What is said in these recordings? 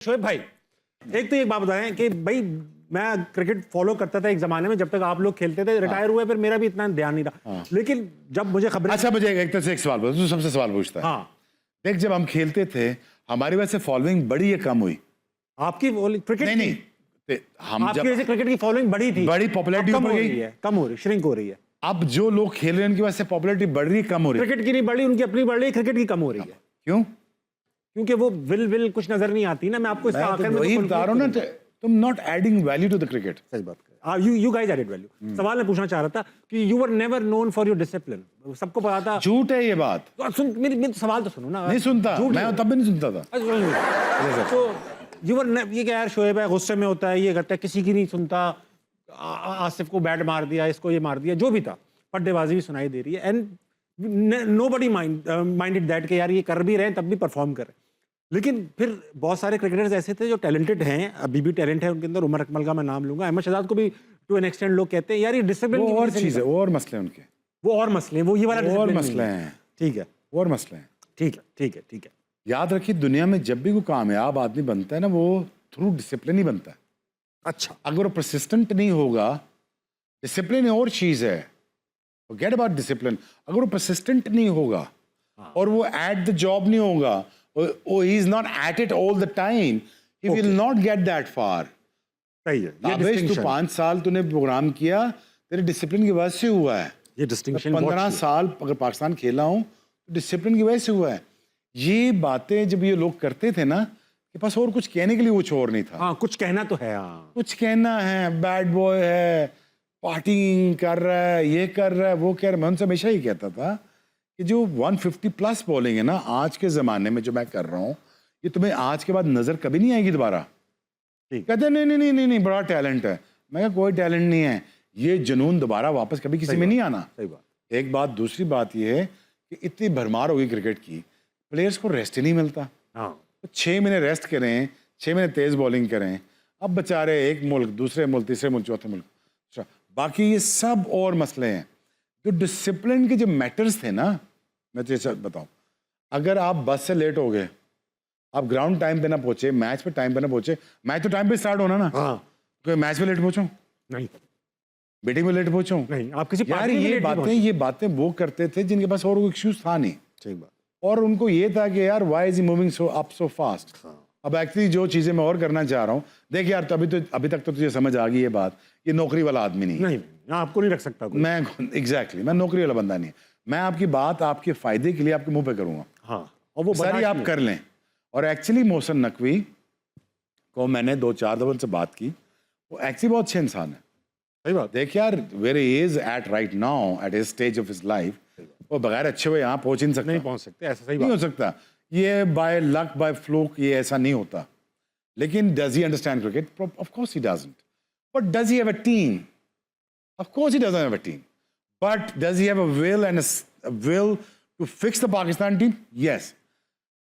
शोएब भाई, एक तो एक बात बताएं कि भाई मैं क्रिकेट फॉलो करता था एक जमाने में, जब तक आप लोग खेलते थे, रिटायर हुए फिर मेरा भी इतना ध्यान नहीं रहा। लेकिन जब मुझे खबर, अच्छा मुझे एक तरह से एक सवाल पूछो, तू सबसे सवाल पूछता है। हाँ, देख जब हम खेलते थे हमारी वजह से फॉलोइंग बढ़ी या कम हुई? आपकी क्रिकेट नहीं हम आपकी जब वजह से क्रिकेट की फॉलोइंग बढ़ी थी, बड़ी पॉपुलैरिटी कम बढ़ हो गई रही है, कम हो रही, श्रिंक हो रही है। अब जो लोग खेल रहे हैं उनकी वजह से पॉपुलैरिटी बढ़ रही है कम हो रही है? क्रिकेट की नहीं बढ़ी, उनकी अपनी बढ़ रही है, क्रिकेट की कम हो रही है। क्यों? क्योंकि वो विल कुछ नजर नहीं आती ना। मैं आपको इसका आखिर में वही बता रहा हूं ना, तुम not adding value to the cricket. सही बात कर, यू गाइस एडेड वैल्यू। सवाल मैं पूछना चाह रहा था कि you were never known for your discipline. सबको पता था। झूठ है ये बात। तो सुन, मेरी सवाल तो सुनो ना। नहीं सुनता मैं, तब भी नहीं सुनता था। तो यू वर ये क्या यार, शोएब है गुस्से में होता है, ये करता है, किसी की नहीं सुनता, आसिफ को बैट मार दिया, इसको ये मार दिया, जो भी था, पड्डेबाजी भी सुनाई दे रही है। एंड नोबडी माइंडेड दैट कि यार ये कर भी रहे हैं तब भी परफॉर्म कर रहे हैं। लेकिन फिर बहुत सारे क्रिकेटर्स ऐसे थे जो टैलेंटेड हैं, अभी भी टैलेंट है उनके अंदर। उमर अकमल का मैं नाम लूंगा, अहमद शहजाद को भी टू एन एक्सटेंड लोग कहते हैं यार ये डिसिप्लिन वो और चीज है, वो और मसले उनके, वो और मसले, वो ये वाला और मसले हैं। ठीक है, और मसले हैं। ठीक है, ठीक है, ठीक है। याद रखिए दुनिया में जब भी कोई कामयाब आदमी बनता है ना, वो थ्रू डिसिप्लिन ही बनता है। अच्छा, अगर वो परसिस्टेंट नहीं होगा, डिसिप्लिन और चीज है, फॉरगेट अबाउट डिसिप्लिन। अगर वो परसिस्टेंट नहीं होगा और वो एट द जॉब नहीं होगा, he is not at it all the time, he will not get that far. सही है। ताबिश तू 5 साल तूने प्रोग्राम किया, तेरे डिसिप्लिन की वजह से हुआ है। ये डिस्टिंक्शन 15 साल अगर पाकिस्तान खेला हूँ तो डिसिप्लिन की वजह से हुआ है। ये बातें जब ये लोग करते थे ना, कि पास और कुछ कहने के लिए वो छोड़ नहीं था। हाँ, कुछ कहना तो है। हाँ, कुछ कहना है, बैड बॉय है, पार्टी कर रहा है, ये कर रहा है, वो कर रहा है। मैं उनसे हमेशा ही कहता था कि जो 150 प्लस बॉलिंग है ना आज के ज़माने में जो मैं कर रहा हूँ, ये तुम्हें आज के बाद नज़र कभी नहीं आएगी दोबारा। कहते नहीं नहीं नहीं नहीं नहीं बड़ा टैलेंट है। मैं कहा कोई टैलेंट नहीं है, ये जुनून दोबारा वापस कभी किसी में नहीं आना। सही बात। एक बात, दूसरी बात ये है कि इतनी भरमार होगी क्रिकेट की, प्लेयर्स को रेस्ट ही नहीं मिलता। हाँ, तो 6 महीने रेस्ट करें, 6 महीने तेज़ बॉलिंग करें। अब बेचारे एक मुल्क, दूसरे मुल्क, तीसरे मुल्क, चौथे मुल्क, अच्छा बाकी ये सब और मसले हैं। जो डिसिप्लिन के जो मैटर्स थे ना, मैं तो बताऊं, अगर आप बस से लेट हो गए, आप ग्राउंड टाइम पे ना पहुंचे, मैच पे टाइम पे ना पहुंचे, मैच तो टाइम पे स्टार्ट होना ना। हाँ, तो मैच पे लेट पहुंचूं नहीं, मीटिंग में लेट पहुंचूं नहीं, आप किसी यार, पार्टी में ये लेट नहीं बातें पहुंचे। ये बातें वो करते थे जिनके पास और कोई एक्सक्यूज था नहीं। सही बात। और उनको ये था कि यार why is he moving so up so fast. अब एक्चुअली जो चीजें मैं और करना चाह रहा हूँ, देख यार तो अभी तक तो तुझे समझ आ गई ये बात, ये नौकरी वाला आदमी नहीं। नहीं, आपको नहीं रख सकता कोई। मैं एग्जैक्टली मैं नौकरी वाला बंदा नहीं। मैं आपकी बात आपके फायदे के लिए आपके मुंह पे करूंगा। हाँ, और वो सारी आप कर लें। और एक्चुअली मोहसिन नकवी को मैंने 2-4 दफा से बात की, वो एक्चुअली बहुत अच्छे इंसान है। सही बात। देख यार where he is at right now at his stage of his life, वो बगैर अच्छे हुए यहाँ पहुंच नहीं सकता। नहीं पहुंच सकते, ऐसा सही नहीं बात हो सकता। ये बाय लक बाय फ्लूक ये ऐसा नहीं होता। लेकिन does he understand cricket? Of course he doesn't. But does he have a team? Of course he doesn't have a team. But does he have a will and a will to fix the Pakistan team? Yes.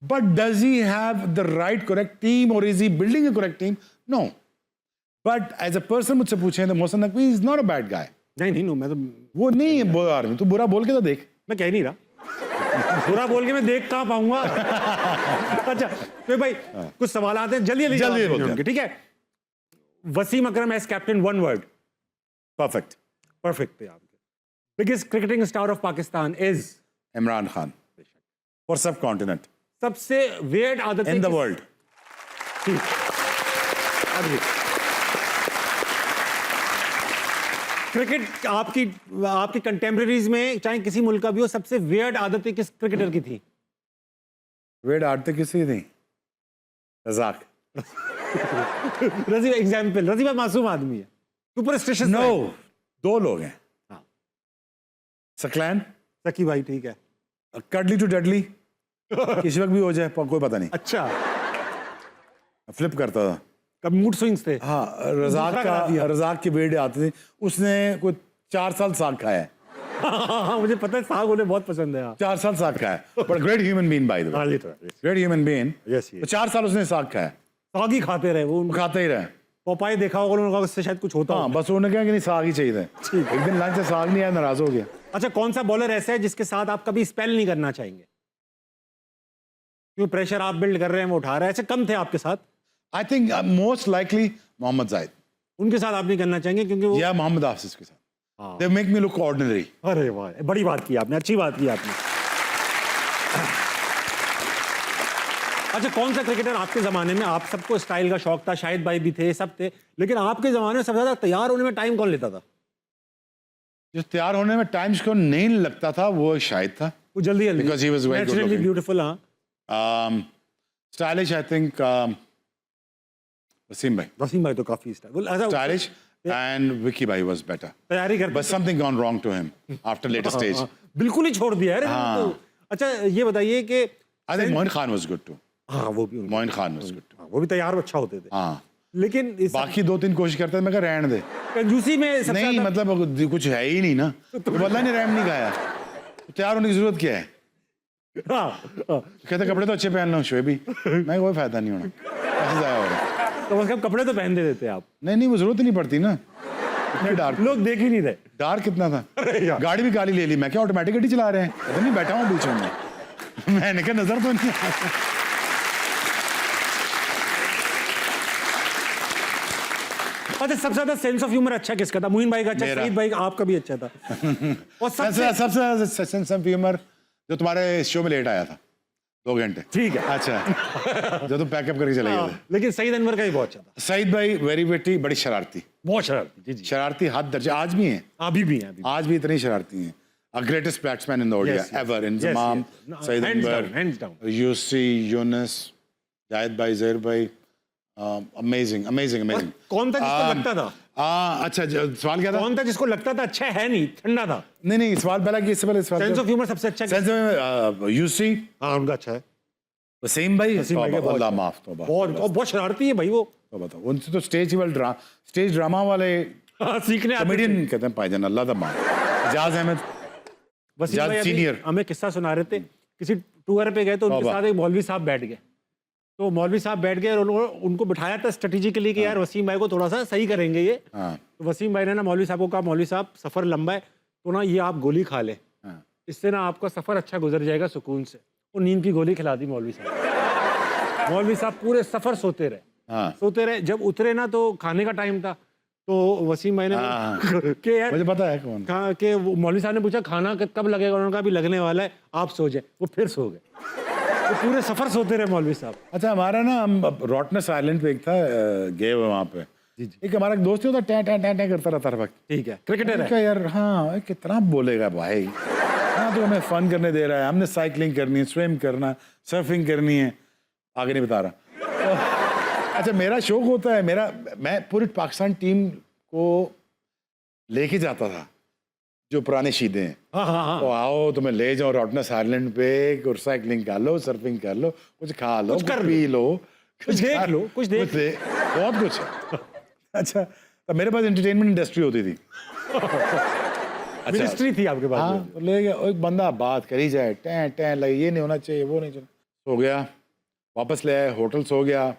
But does he have the right correct team, or is he building a correct team? No. But as a person मुझसे पूछें तो Mohsin Naqvi is not a bad guy. नहीं, मैं तो वो नहीं है बुरा आदमी। तू बुरा बोल के तो देख। मैं कह नहीं रहा। बुरा बोल के मैं देख कहाँ पाऊंगा। अच्छा तो भाई कुछ सवाल आते हैं, जल्दी बोलते हैं। ठीक है। Wasim Akram as captain, one word. Perfect. Perfect पे आपके। Biggest cricketing star of Pakistan is Imran Khan for subcontinent. सबसे वियर्ड आदत इन द वर्ल्ड। क्रिकेट आपकी कंटेम्प्रेरीज में चाहे किसी मुल्क का भी हो, सबसे वियर्ड आदतें किस क्रिकेटर की थी? वियर्ड आदतें किसकी थी? रज़ाक। रज़ी एग्जाम्पल, रज़ी बहुत मासूम आदमी है, सुपरस्टिशियस। नो, 2 लोग हैं। हाँ। सकलैन, सकी भाई, ठीक है। कडली टू डडली, किसी वक्त भी हो जाए कोई पता नहीं। अच्छा, फ्लिप करता था, कब मूड स्विंग्स थे। हाँ। रज़ाक के बेटे आते थे, उसने कोई 4 साल साग खाया है। हाँ, मुझे पता है, साग उन्हें बहुत पसंद है। 4 साल साग खाया, but great human being by the way, great human being. तो 4 साल उसने साग खाया, साग ही खाते रहे वो, खाते ही रहे। पोपाई देखा होगा उन्होंने, उससे शायद कुछ होता। हाँ, बस उन्होंने कहा कि नहीं साग ही चाहिए था। एक दिन लंच से साग नहीं आया, नाराज हो गया। अच्छा, कौन सा बॉलर ऐसा है जिसके साथ आप कभी स्पेल नहीं करना चाहेंगे? क्यों प्रेशर आप बिल्ड कर रहे हैं, वो उठा रहे हैं, ऐसे कम थे आपके साथ? I think most likely Mohammad Zahid उनके साथ आप नहीं करना चाहेंगे क्योंकि वो या मोहम्मद हाफिज के साथ. हाँ. They make me look ordinary. अरे वाह, बड़ी बात की आपने, अच्छी बात की आपने. अच्छा, कौन सा क्रिकेटर आपके ज़माने में, आप सबको स्टाइल का शौक था, शाहिद भाई भी थे, सब थे, लेकिन आपके ज़माने में सबसे ज़्यादा तैयार होने में टाइम कौन लेता था? जो तैयार होने में टाइम जिसको नहीं लगता था वो शाहिद था. वो जल्दी जल्दी, Because he was very good naturally looking. Beautiful. हाँ, स्टाइलिश आई थिंक वसीम भाई. वसीम भाई तो काफी स्टाइल, Stylish and Vicky भाई was better. तैयारी करते But something gone wrong to him after later stage. हाँ, बिल्कुल ही छोड़ दिया है. हाँ. तो, अच्छा ये बताइए कि I think Moin Khan was good too. हाँ वो भी Moin Khan was good. हाँ, वो भी तैयार अच्छा होते थे. हाँ. लेकिन इस बाकी 2-3 कोशिश करते थे, मैं कहा रहने दे. कंजूसी में सबसे नहीं ज्यादा- मतलब कुछ है ही नहीं ना. तो बल्ला ने रैम नहीं खाया. तो तैयार होने की जरूरत क्या है? हाँ, हाँ, कहते कपड़े तो अच्छे पहन लो शोएबी. मैं कोई फायदा नहीं होना. ऐसे जाया हो रहा. तो मतलब कपड़े तो पहन दे देते आप. नहीं वो जरूरत ही नहीं पड़ती ना. इतने डार्क. लोग देख ही नहीं रहे. डार्क कितना था. अरे यार. गाड़ी भी काली ले ली. मैं क्या ऑटोमेटिक गाड़ी चला रहे हैं? कहते नहीं बैठा हूँ बीच में. मैंने कहा नजर तो नहीं आया. अच्छा, सबसे ज्यादा सेंस ऑफ ह्यूमर अच्छा किसका था? मोइन भाई का अच्छा, मेरा. सईद भाई का, आपका भी अच्छा था. और सबसे सबसे सेंस ऑफ ह्यूमर जो तुम्हारे शो में लेट आया था 2 घंटे. ठीक है. अच्छा. जो तुम पैकअप करके चले गए थे. लेकिन सईद अनवर का ही बहुत अच्छा था. सईद भाई वेरी विटी, बड़ी शरारती. बहुत शरारती. जी जी, शरारती हद दर्जे आज भी हैं. अभी भी हैं, अभी भी. आज भी इतनी शरारती हैं. ग्रेटेस्ट बैट्समैन इन द ओडिया Yes, yes. Ever. Yes, Inzamam, yes. No, Saeed hands Anwar, down, hands down. यूसी, यूनुस, जाहिद भाई, जहीर भाई. Amazing amazing amazing. कौन था जिसको लगता था? अच्छा सवाल क्या था? कौन था जिसको लगता था अच्छा है नहीं, ठंडा था? नहीं सवाल पहला कि इससे पहले सवाल सेंस ऑफ ह्यूमर सबसे अच्छा सेंस ऑफ यूसी, हाँ उनका अच्छा है. वसीम भाई. वसीम भाई का बहुत अल्लाह अच्छा। माफ. तौबा. बहुत शरारती है भाई वो. तो बताओ उनसे तो स्टेज ड्रामा वाले हाँ, सीखने आते थे. कॉमेडियन कहते हैं पायजान. अल्लाह दा माफ. इजाज अहमद वसीम जाद भाई अभी सीनियर. हमें किस्सा सुना रहे थे, किसी टूर पे गए तो उनके तौबा. साथ एक मौलवी साहब बैठ गए. तो मौलवी साहब बैठ गए और उनको बिठाया था स्ट्रेटेजिकली कि यार वसीम भाई को थोड़ा सा सही करेंगे ये. हाँ. तो वसीम भाई ने ना मौलवी साहब को कहा, मौलवी साहब सफ़र लंबा है तो ना ये आप गोली खा लें, हाँ. इससे ना आपका सफ़र अच्छा गुजर जाएगा सुकून से. वो नींद की गोली खिला दी मौलवी साहब. मौलवी साहब पूरे सफ़र सोते रहे. हाँ. सोते रहे. जब उतरे ना तो खाने का टाइम था. तो वसीम भाई ने हाँ. कि यार मुझे पता है कौन. कहा कि मौलवी साहब ने पूछा खाना कब लगेगा, उन्होंने कहा अभी लगने वाला है, आप सो जाए. वो फिर सो गए. वो पूरे सफर सोते रहे मौलवी साहब. अच्छा हमारा ना हम रॉटनेस आइलैंड पे एक था गए हुए वहाँ पे. एक हमारा दोस्त ही होता टै टै टै टै करता रहता हर वक्त. ठीक है, क्रिकेटर है. क्या यार. हाँ कितना बोलेगा भाई. हाँ तो हमें फन करने दे रहा है. हमने साइकिलिंग करनी है, स्विम करना, सर्फिंग करनी है. आगे नहीं बता रहा. अच्छा मेरा शौक होता है मैं पूरी पाकिस्तान टीम को लेके जाता था जो पुराने शीदे हैं. हाँ हाँ हाँ. तो आओ तुम्हें ले जाओ रॉटनेस आइलैंड पे और साइकिलिंग कर लो, सर्फिंग कर लो, कुछ खा लो, कुछ कर लो. पी लो, कुछ देख लो, कुछ देख बहुत कुछ है. अच्छा तो मेरे पास एंटरटेनमेंट इंडस्ट्री होती थी. मिनिस्ट्री थी आपके पास. हाँ तो ले गया एक बंदा बात करी जाए टैं टैं लगे ये नहीं होना चाहिए वो नहीं चाहिए. सो गया, वापस ले आए, होटल सो गया.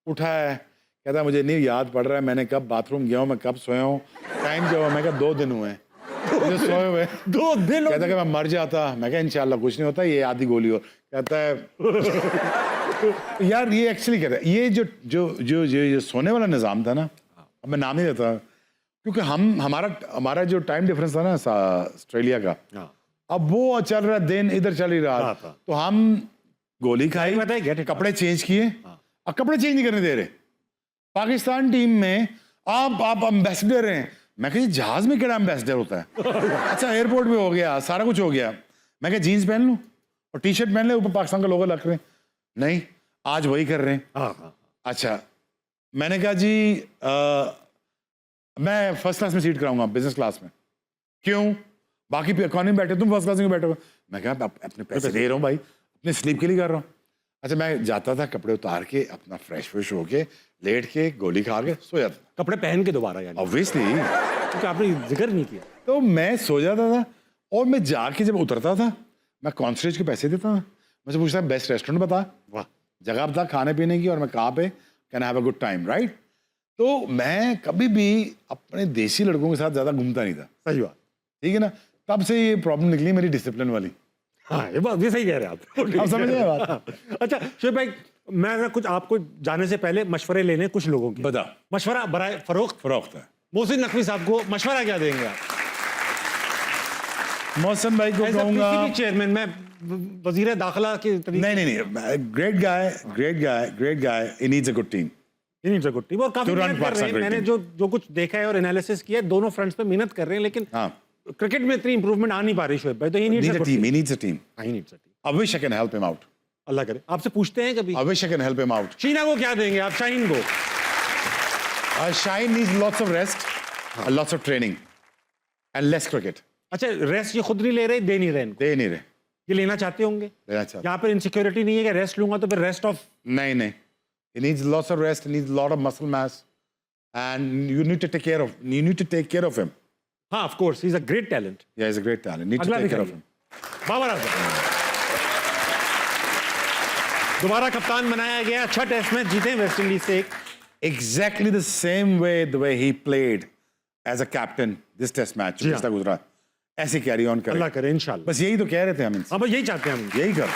उठा है, कहता मुझे नहीं याद पड़ रहा है मैंने कब बाथरूम गया हूँ, मैं कब सोया हूँ, टाइम क्या हुआ. मैं कहा 2 दिन हुए हैं मुझे सोए हुए. 2 दिन. कहता कि मैं मर जाता. मैं कहा इंशाल्लाह कुछ नहीं होता, ये आधी गोली. और कहता है यार ये एक्चुअली कहता है ये जो सोने वाला निज़ाम था ना, अब मैं नाम नहीं देता क्योंकि हमारा जो टाइम डिफरेंस था ना ऑस्ट्रेलिया का, अब वो चल रहा दिन इधर चल ही रहा था. तो हम गोली खाई, कपड़े चेंज किए. अब कपड़े चेंज नहीं करने दे रहे. पाकिस्तान टीम में आप एम्बेसडर हैं. मैं कहा जहाज में केड़ा एम्बेसडर होता है. अच्छा एयरपोर्ट भी हो गया, सारा कुछ हो गया. मैं कहा जीन्स पहन लूं और टी शर्ट पहन ले, ऊपर पाकिस्तान का लोगो लग रहे हैं. नहीं आज वही कर रहे हैं. अच्छा मैंने कहा जी मैं फर्स्ट क्लास में सीट कराऊंगा, बिजनेस क्लास में. क्यों? बाकी इकोनॉमी बैठे, तुम फर्स्ट क्लास में बैठे हो. मैं कहा अपने पैसे दे रहा हूँ भाई, अपने स्लीप के लिए कर रहा हूँ. अच्छा मैं जाता था कपड़े उतार के अपना फ्रेश होके लेट के गोली खा के सो जाता. कपड़े पहन के दोबारा यानी ऑब्वियसली क्योंकि आपने जिक्र नहीं किया. तो मैं सो जाता था और मैं जाके जब उतरता था मैं कॉन्सर्ट के पैसे देता था. मुझे पूछता बेस्ट रेस्टोरेंट बता, वाह जगह बता खाने पीने की और मैं कहाँ पे can have a good time right. तो मैं कभी भी अपने देसी लड़कों के साथ ज़्यादा घूमता नहीं था. सही बात. ठीक है ना. तब से ये प्रॉब्लम निकली मेरी डिसिप्लिन वाली. हाँ ये बात ये सही कह रहे हैं आप. आप समझ गए बात. अच्छा शोएब भाई, मैं ना कुछ आपको जाने से पहले मशवरे लेने कुछ लोगों के बता। मशवरा बराए फरोख्त फरोख्त है। मोहसिन नकवी साहब को मशवरा क्या देंगे आप? मौसम भाई को कहूंगा, चेयरमैन मैं वजीर दाखिला के तरीके नहीं, great guy, he needs a good team. He needs a good team और काफी To run मेहनत कर रहे Pakistan हैं। great मैंने team. जो कुछ देखा है और एनालिसिस किया है, दोनों फ्रंट्स पे मेहनत कर रहे हैं, लेकिन हाँ, क्रिकेट में इतनी इंप्रूवमेंट आ नहीं पा रही शोएब भाई, तो he needs needs a a team, he needs a team. He needs a team. I wish I can help him out. अल्लाह करे। आपसे पूछते हैं कभी I wish I can help him out. Sheena को क्या देंगे आप, शाहीन को? Shine needs lots of rest, lots of training, and less cricket. अच्छा, रेस्ट ये खुद नहीं ले रहे, दे नहीं रहे इनको, दे नहीं रहे, ये लेना चाहते होंगे। देना चाहते। यहाँ पर इनसिक्योरिटी नहीं है कि रेस्ट लूंगा तो फिर रेस्ट ऑफ नहीं, he needs lots of rest, he needs a lot of muscle mass, and you need to take care of him. हाँ, of course, he is a great talent. Yeah, he's a great talent. Need to अगला take care of दिखाइए। him. Babar Azam दोबारा कप्तान बनाया गया, अच्छा test match जीते West Indies से एक। Exactly the same way the way he played as a captain this test match जी हाँ। जिसका गुजरा, ऐसे कैरी ऑन करें। अल्लाह करे इंशाल्लाह। बस यही तो कह रहे थे हम इनसे, हाँ, बस यही चाहते हैं हम। यही कर।